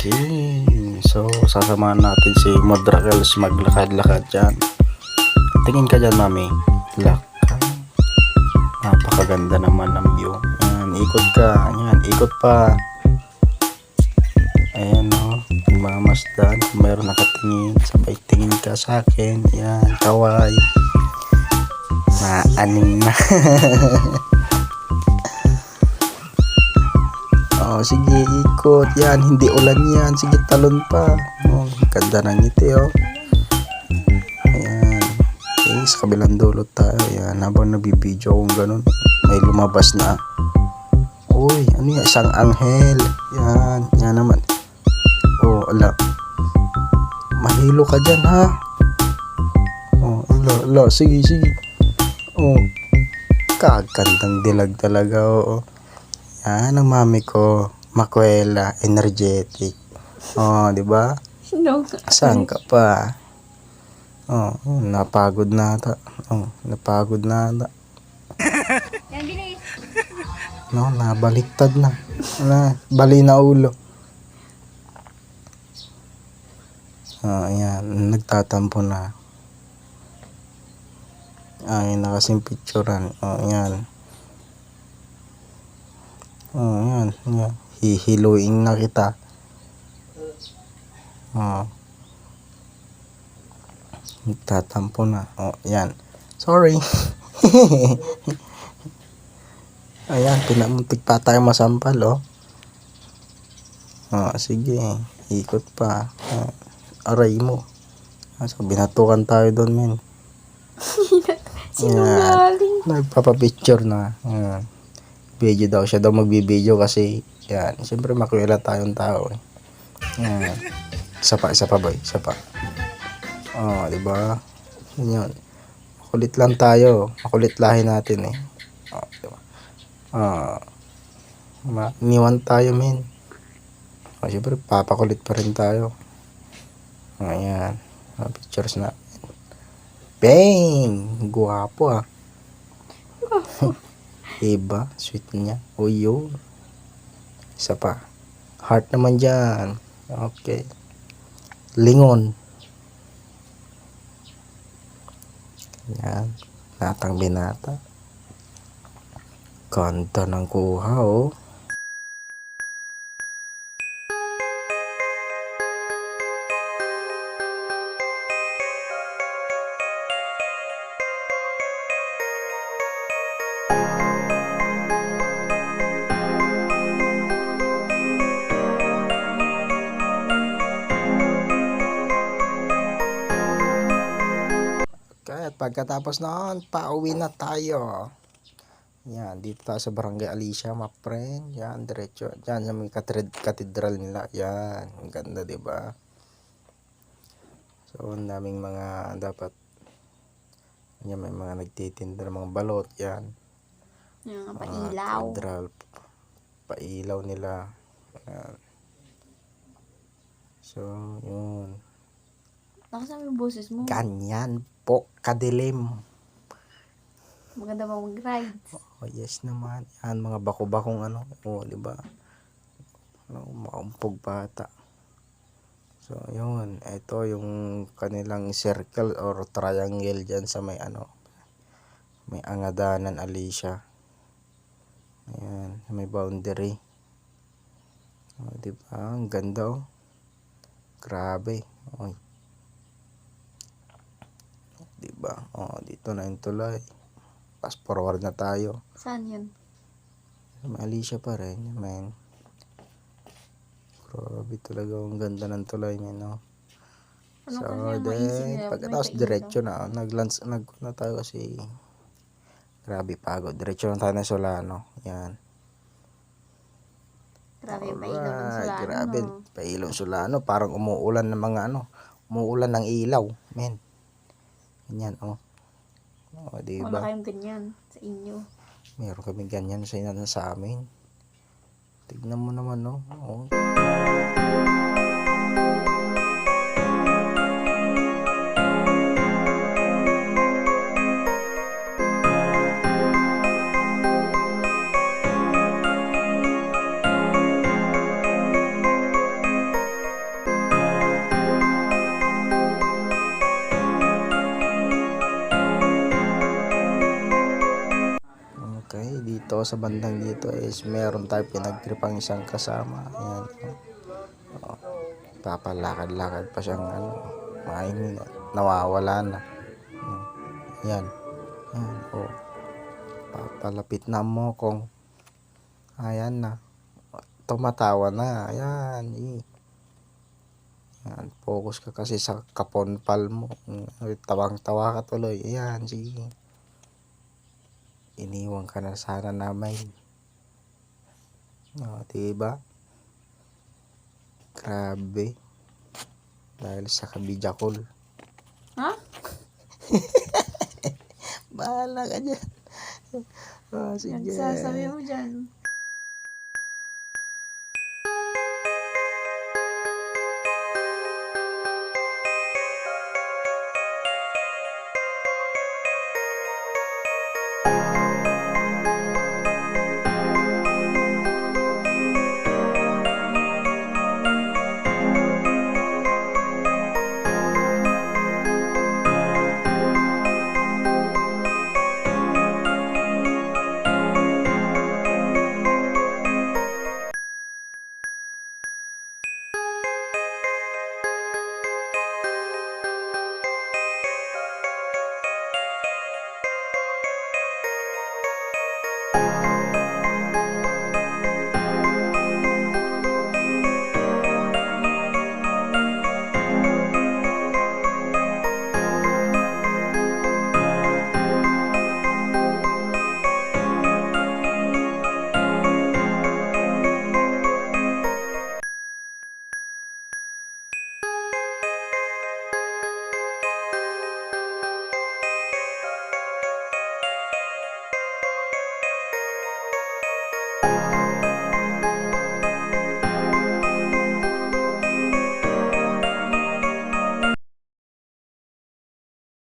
Okay. So, sasamahan natin si Modrakels maglakad-lakad dyan. Tingin ka dyan, mami. Lakad. Napakaganda naman ng view. Yan, ikot ka. Yan, ikot pa. Ayan o. Mamasdan. Mayroon nakatingin. Sabay tingin ka sa akin. Yan, kaway. Maaning na. Oh, sige, ikot. Yan, hindi ulan yan. Sige, talon pa. Oh, ganda ng ngiti, oh. Ayan. Okay, sa kabilang dulot tayo. Ayan, habang nabibidyo kung ganun, may lumabas na. Uy, ano yan? Isang anghel. Yan, yan naman. Oh, ala. Mahilo ka dyan, ha? Oh, ala. Sige, sige. Oh, kagandang dilag talaga, oo. Yan ang mami ko, Makuela, energetic. Oh, di ba? No. Saan ka pa? Oh, napagod na ata. Oh, napagod na ata. Yan, bilis. No, nabaliktad na. Wala, bali na ulo. Oh, ayan, nagtatampo na. Ay, nakasing picturean. Oh, ayan. Oh, yan, yan. Hihiluin na kita. Oh. Tatampo na. Oh, yan. Sorry. Ayan, pinamuntik pa tayo masampal, oh. Oh, sige. Ikot pa. Oh, aray mo. So, binatukan tayo doon, men. Sinungaling. Nagpapapicture na. Ayan. Video daw siya daw magbibideo kasi yan, siyempre makuwela tayong tao eh. Yan. Isa pa boy, isa pa. Oh, di ba? Yun. Makulit lang tayo, makulit lahi natin eh. Oh, di ba? Iniwan tayo, men. Oh, siyempre papakulit pa rin tayo. Ayan. Pictures na. Bang! Guwapo ah. Iba, sweet niya. O yun. Isa pa. Heart naman dyan. Okay. Lingon. Yan. Natang binata. Ganda ng kuha, oh. At pagkatapos noon, pauwi na tayo. Yan, dito tayo sa Barangay Alicia, my friend. Yan, diretso. Yan, yung may katedral nila. Yan, ang ganda, diba? So, ang daming mga dapat. Yan, may mga nagtitinda ng mga balot. Yan. Yung pailaw. Katedral. Pailaw nila. Yan. So, yun. Nakasama yung boses mo. Ganyan po kadilim. Maganda ba mag-ride? Oh, yes naman. Yan, mga bako-bakong ano. Oh, di ba? Ano, maumpog bata. So, yun. Ito yung kanilang circle or triangle dyan sa may ano. May Angadanan, Alicia. Ayan, may boundary. Oh, di ba? Ang ganda, oh. Grabe. Oh. Di ba? Oh, dito na yung tulay. Fast forward na tayo. Saan yun? May Alicia pa rin, man. Grabe talaga, ang ganda ng tulay niya, no? Ano So, kasi then, pagkatapos diretso na, nag na tayo kasi grabe pagod. Diretso na tayo ng Solano. Yan. Grabe yung pailaw ng Solano. Grabe, No? pailaw Solano. Parang umuulan ng mga ano, umuulan ng ilaw, men. Ganyan, oh. Oh, diba? Wala kayong ganyan sa inyo. Meron kami ganyan sa amin. Tignan mo naman, no? Oh. dito sa bandang dito is meron tayo pinagtripang isang kasama. Ayan. Oh, papalakad-lakad pa siyang maingin, nawawala na. Ayan. Ayan. Oh, papalapit na mo kung ayan na. Tumatawa na. Ayan. Ayan. Focus ka kasi sa kaponpal mo. Tawang-tawa ka tuloy. Ayan. Sige. Iniwan ka na sana namin. O, diba? Grabe. Dahil sa kabidjakol. Ha? Bahala ka dyan. Sige. Nagsasabi mo dyan.